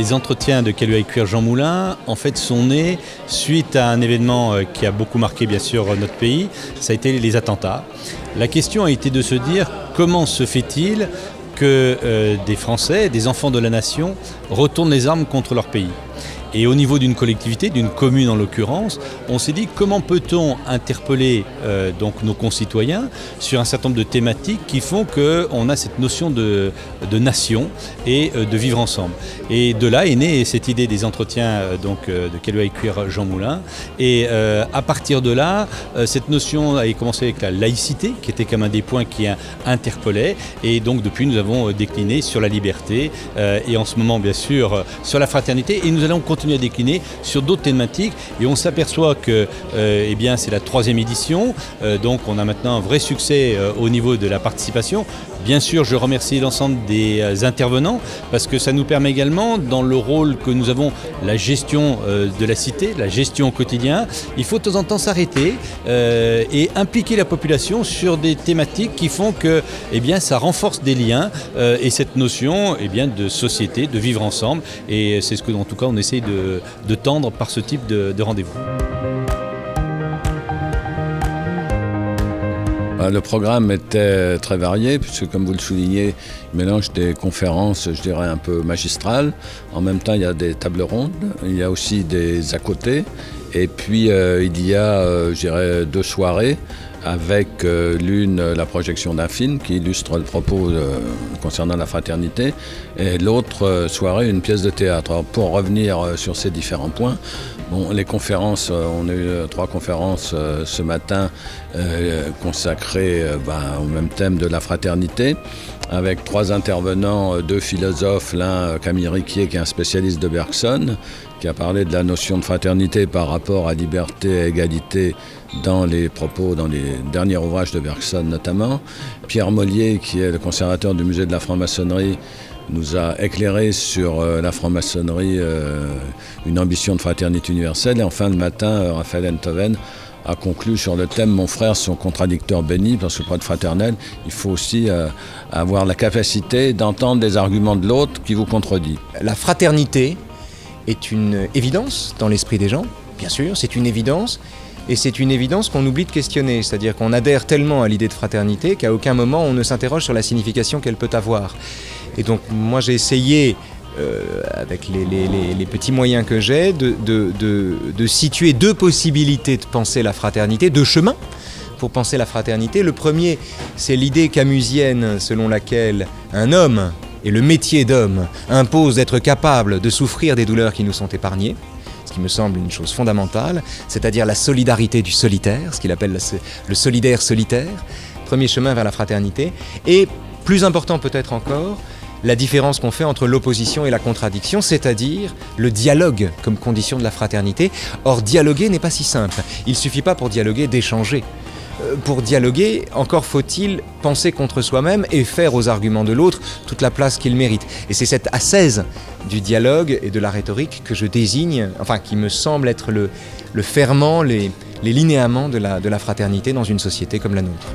Les entretiens de Caluaille Cuir Jean Moulin, en fait, sont nés suite à un événement qui a beaucoup marqué, bien sûr, notre pays. Ça a été les attentats. La question a été de se dire comment se fait-il que des Français, des enfants de la nation, retournent les armes contre leur pays. Et au niveau d'une collectivité, d'une commune en l'occurrence, on s'est dit comment peut-on interpeller donc nos concitoyens sur un certain nombre de thématiques qui font qu'on a cette notion de nation et de vivre ensemble. Et de là est née cette idée des entretiens de Caluaille Cuir Jean Moulin. Et à partir de là, cette notion a commencé avec la laïcité, qui était comme un des points qui interpellait. Et donc depuis, nous avons décliné sur la liberté et en ce moment, bien sûr, sur la fraternité. Et nous allons continuer à décliner sur d'autres thématiques et on s'aperçoit que eh bien, c'est la 3e édition, donc on a maintenant un vrai succès au niveau de la participation. Bien sûr, je remercie l'ensemble des intervenants parce que ça nous permet également, dans le rôle que nous avons, la gestion de la cité, la gestion au quotidien, il faut de temps en temps s'arrêter et impliquer la population sur des thématiques qui font que eh bien, ça renforce des liens et cette notion eh bien, de société, de vivre ensemble. Et c'est ce que, en tout cas, on essaye de tendre par ce type de rendez-vous. Le programme était très varié puisque, comme vous le soulignez, il mélange des conférences, je dirais, un peu magistrales. En même temps, il y a des tables rondes, il y a aussi des à côté. Et puis, il y a, je dirais, 2 soirées avec l'une, la projection d'un film qui illustre le propos concernant la fraternité, et l'autre soirée, une pièce de théâtre. Alors, pour revenir sur ces différents points, bon, les conférences, on a eu 3 conférences ce matin consacrées au même thème de la fraternité, avec 3 intervenants, 2 philosophes, l'un Camille Riquier qui est un spécialiste de Bergson, qui a parlé de la notion de fraternité par rapport à liberté et égalité dans les propos, dans les derniers ouvrages de Bergson notamment. Pierre Mollier, qui est le conservateur du musée de la franc-maçonnerie, nous a éclairé sur la franc-maçonnerie, une ambition de fraternité universelle. Et enfin, le matin, Raphaël Enthoven a conclu sur le thème « Mon frère, son contradicteur béni », parce que pour être fraternel, il faut aussi avoir la capacité d'entendre les arguments de l'autre qui vous contredit. La fraternité est une évidence dans l'esprit des gens, bien sûr, c'est une évidence. Et c'est une évidence qu'on oublie de questionner, c'est-à-dire qu'on adhère tellement à l'idée de fraternité qu'à aucun moment on ne s'interroge sur la signification qu'elle peut avoir. Et donc moi j'ai essayé, avec les petits moyens que j'ai, de situer 2 possibilités de penser la fraternité, 2 chemins pour penser la fraternité. Le premier, c'est l'idée camusienne selon laquelle un homme, et le métier d'homme, impose d'être capable de souffrir des douleurs qui nous sont épargnées, ce qui me semble une chose fondamentale, c'est-à-dire la solidarité du solitaire, ce qu'il appelle le solidaire solitaire, premier chemin vers la fraternité, et plus important peut-être encore, la différence qu'on fait entre l'opposition et la contradiction, c'est-à-dire le dialogue comme condition de la fraternité. Or, dialoguer n'est pas si simple. Il ne suffit pas pour dialoguer d'échanger. Pour dialoguer, encore faut-il penser contre soi-même et faire aux arguments de l'autre toute la place qu'ils méritent. Et c'est cette ascèse du dialogue et de la rhétorique que je désigne, enfin qui me semble être le ferment, les linéaments de la fraternité dans une société comme la nôtre.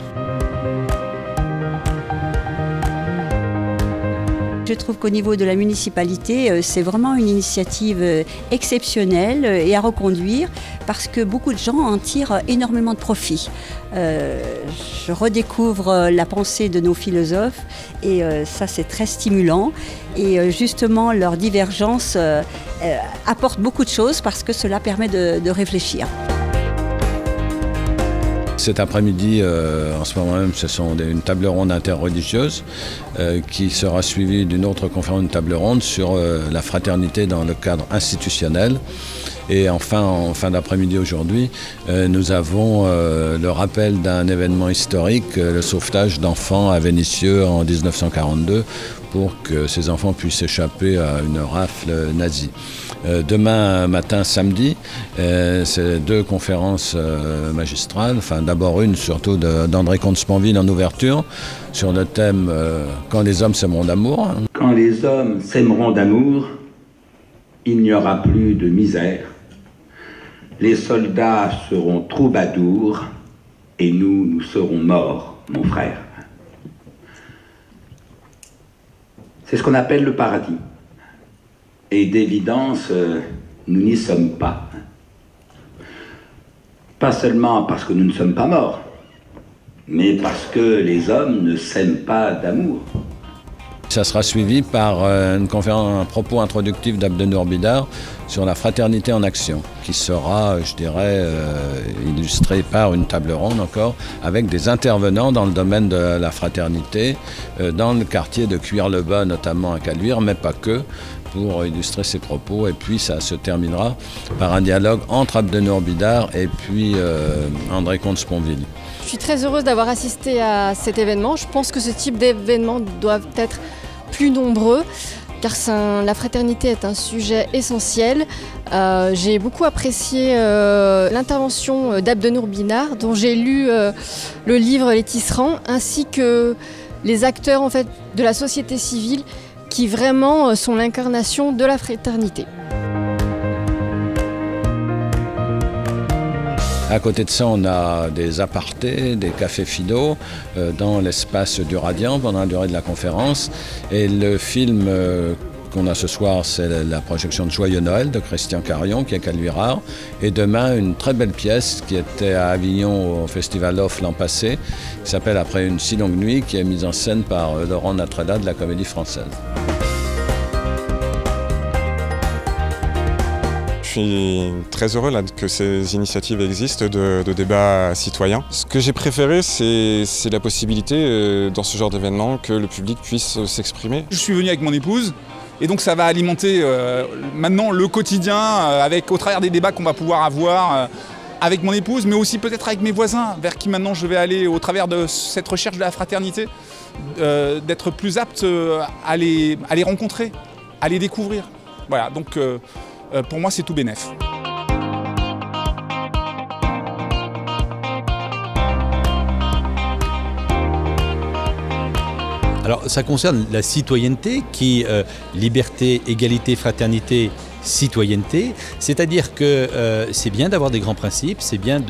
Je trouve qu'au niveau de la municipalité, c'est vraiment une initiative exceptionnelle et à reconduire parce que beaucoup de gens en tirent énormément de profit. Je redécouvre la pensée de nos philosophes et ça c'est très stimulant et justement leur divergence apporte beaucoup de choses parce que cela permet de réfléchir. Cet après-midi, en ce moment même, ce sont une table ronde interreligieuse qui sera suivie d'une autre conférence, une table ronde sur la fraternité dans le cadre institutionnel. Et enfin, en fin d'après-midi aujourd'hui, nous avons le rappel d'un événement historique, le sauvetage d'enfants à Vénissieux en 1942, pour que ces enfants puissent échapper à une rafle nazie. Demain matin, samedi, c'est 2 conférences magistrales, enfin d'abord une surtout d'André Comte-Sponville en ouverture, sur le thème « Quand les hommes s'aimeront d'amour ». Quand les hommes s'aimeront d'amour, il n'y aura plus de misère. Les soldats seront troubadours et nous serons morts, mon frère. C'est ce qu'on appelle le paradis. Et d'évidence, nous n'y sommes pas. Pas seulement parce que nous ne sommes pas morts, mais parce que les hommes ne s'aiment pas d'amour. Ça sera suivi par une conférence, un propos introductif d'Abdenour Bidar sur la fraternité en action, qui sera, je dirais, illustré par une table ronde encore, avec des intervenants dans le domaine de la fraternité, dans le quartier de Cuire-le-Bas, notamment à Caluire, mais pas que, pour illustrer ses propos. Et puis ça se terminera par un dialogue entre Abdenour Bidar et puis André Comte-Sponville. Je suis très heureuse d'avoir assisté à cet événement. Je pense que ce type d'événements doivent être plus nombreux, car la fraternité est un sujet essentiel. J'ai beaucoup apprécié l'intervention d'Abdenour Bidar, dont j'ai lu le livre Les Tisserands, ainsi que les acteurs en fait, de la société civile qui vraiment sont l'incarnation de la fraternité. À côté de ça, on a des apartés, des cafés Fido dans l'espace du Radiant pendant la durée de la conférence. Et le film qu'on a ce soir, c'est la projection de Joyeux Noël de Christian Carion, qui est Caluirard. Et demain, une très belle pièce qui était à Avignon au Festival Off l'an passé, qui s'appelle Après une si longue nuit, qui est mise en scène par Laurent Natrella de la Comédie Française. Je suis très heureux là, que ces initiatives existent de débats citoyens. Ce que j'ai préféré, c'est la possibilité, dans ce genre d'événement, que le public puisse s'exprimer. Je suis venu avec mon épouse, et donc ça va alimenter maintenant le quotidien, au travers des débats qu'on va pouvoir avoir avec mon épouse, mais aussi peut-être avec mes voisins, vers qui maintenant je vais aller au travers de cette recherche de la fraternité, d'être plus apte à les rencontrer, à les découvrir. Voilà, donc pour moi, c'est tout bénef. Alors ça concerne la citoyenneté qui, liberté, égalité, fraternité, citoyenneté, c'est-à-dire que c'est bien d'avoir des grands principes, c'est bien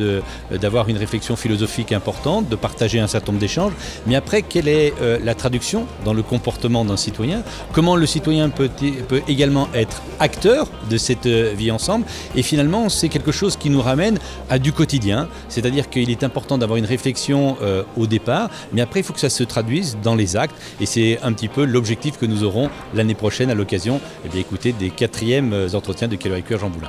d'avoir une réflexion philosophique importante, de partager un certain nombre d'échanges, mais après, quelle est la traduction dans le comportement d'un citoyen? Comment le citoyen peut également être acteur de cette vie ensemble? Et finalement, c'est quelque chose qui nous ramène à du quotidien, c'est-à-dire qu'il est important d'avoir une réflexion au départ, mais après, il faut que ça se traduise dans les actes, et c'est un petit peu l'objectif que nous aurons l'année prochaine à l'occasion, eh bien, écoutez, des 4e entretiens de Quai Cuire Jean Moulin.